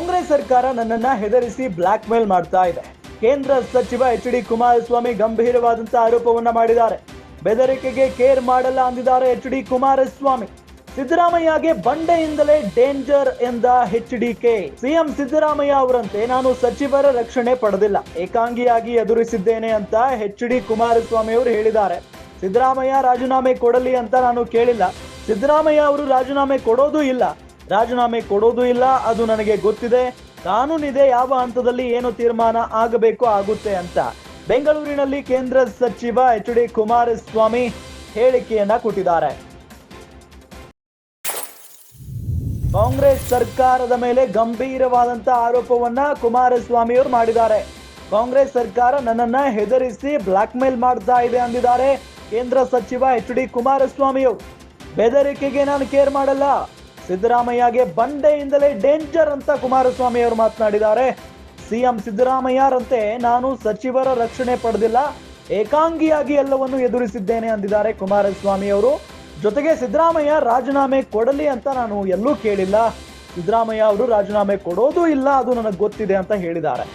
ಕಾಂಗ್ರೆಸ್ ಸರ್ಕಾರ ನನ್ನನ್ನ ಹೆದರಿಸಿ black mail ಮಾಡ್ತಾ ಇದೆ. ಕೇಂದ್ರ ಸಚಿವ ಎಚ್.ಡಿ. ಕುಮಾರಸ್ವಾಮಿ ಗಂಭೀರವಾದಂತಹ ಆರೋಪವನ್ನ ಮಾಡಿದ್ದಾರೆ. ಬೆದರಿಕೆಗೆ ಕೇರ್ ಮಾಡಲ್ಲ ಅಂದಿದ್ದಾರೆ ಎಚ್.ಡಿ. ಕುಮಾರಸ್ವಾಮಿ. ಸಿದ್ದರಾಮಯ್ಯಗೆ ಬಂಡೆಯಿಂದಲೇ ಡೇಂಜರ್ ಎಂದ ಎಚ್.ಡಿ.ಕೆ. ಸಿಎಂ ಸಿದ್ದರಾಮಯ್ಯ ಅವರಂತೆ ನಾನು ಸಚಿವರ ರಕ್ಷಣೆ ಪಡೆದಿಲ್ಲ, ಏಕಾಂಗಿಯಾಗಿ ಎದುರಿಸಿದ್ದೇನೆ ಅಂತ ಎಚ್.ಡಿ. ಕುಮಾರಸ್ವಾಮಿ ಅವರು ಹೇಳಿದ್ದಾರೆ. ಸಿದ್ದರಾಮಯ್ಯ ರಾಜೀನಾಮೆ ಕೊಡಲಿ ಅಂತ ನಾನು ಕೇಳಿಲ್ಲ. ಸಿದ್ದರಾಮಯ್ಯ ಅವರು ರಾಜೀನಾಮೆ ಕೊಡೋದು ಇಲ್ಲ, ಅದು ನನಗೆ ಗೊತ್ತಿದೆ. ಕಾನೂನಿದೆ, ಯಾವ ಹಂತದಲ್ಲಿ ಏನು ತೀರ್ಮಾನ ಆಗಬೇಕು ಆಗುತ್ತೆ ಅಂತ ಬೆಂಗಳೂರಿನಲ್ಲಿ ಕೇಂದ್ರ ಸಚಿವ ಎಚ್.ಡಿ. ಕುಮಾರಸ್ವಾಮಿ ಹೇಳಿಕೆಯನ್ನ ಕೊಟ್ಟಿದ್ದಾರೆ. ಕಾಂಗ್ರೆಸ್ ಸರ್ಕಾರದ ಮೇಲೆ ಗಂಭೀರವಾದಂತಹ ಆರೋಪವನ್ನ ಕುಮಾರಸ್ವಾಮಿ ಅವರು ಮಾಡಿದ್ದಾರೆ. ಕಾಂಗ್ರೆಸ್ ಸರ್ಕಾರ ನನ್ನನ್ನ ಹೆದರಿಸಿ ಬ್ಲಾಕ್ ಮೇಲ್ ಮಾಡ್ತಾ ಇದೆ ಅಂದಿದ್ದಾರೆ ಕೇಂದ್ರ ಸಚಿವ ಎಚ್.ಡಿ. ಕುಮಾರಸ್ವಾಮಿ ಅವರು. ಬೆದರಿಕೆಗೆ ನಾನು ಕೇರ್ ಮಾಡಲ್ಲ, ಸಿದ್ದರಾಮಯ್ಯಗೆ ಬಂಡೆಯಿಂದಲೇ ಡೇಂಜರ್ ಅಂತ ಕುಮಾರಸ್ವಾಮಿ ಅವರು ಮಾತನಾಡಿದ್ದಾರೆ. ಸಿಎಂ ಸಿದ್ದರಾಮಯ್ಯರಂತೆ ನಾನು ಸಚಿವರ ರಕ್ಷಣೆ ಪಡೆದಿಲ್ಲ, ಏಕಾಂಗಿಯಾಗಿ ಎಲ್ಲವನ್ನು ಎದುರಿಸಿದ್ದೇನೆ ಅಂದಿದ್ದಾರೆ ಕುಮಾರಸ್ವಾಮಿ ಅವರು. ಜೊತೆಗೆ ಸಿದ್ದರಾಮಯ್ಯ ರಾಜೀನಾಮೆ ಕೊಡಲಿ ಅಂತ ನಾನು ಎಲ್ಲೂ ಕೇಳಿಲ್ಲ, ಸಿದ್ದರಾಮಯ್ಯ ಅವರು ರಾಜೀನಾಮೆ ಕೊಡೋದು ಇಲ್ಲ, ಅದು ನನಗೆ ಗೊತ್ತಿದೆ ಅಂತ ಹೇಳಿದ್ದಾರೆ.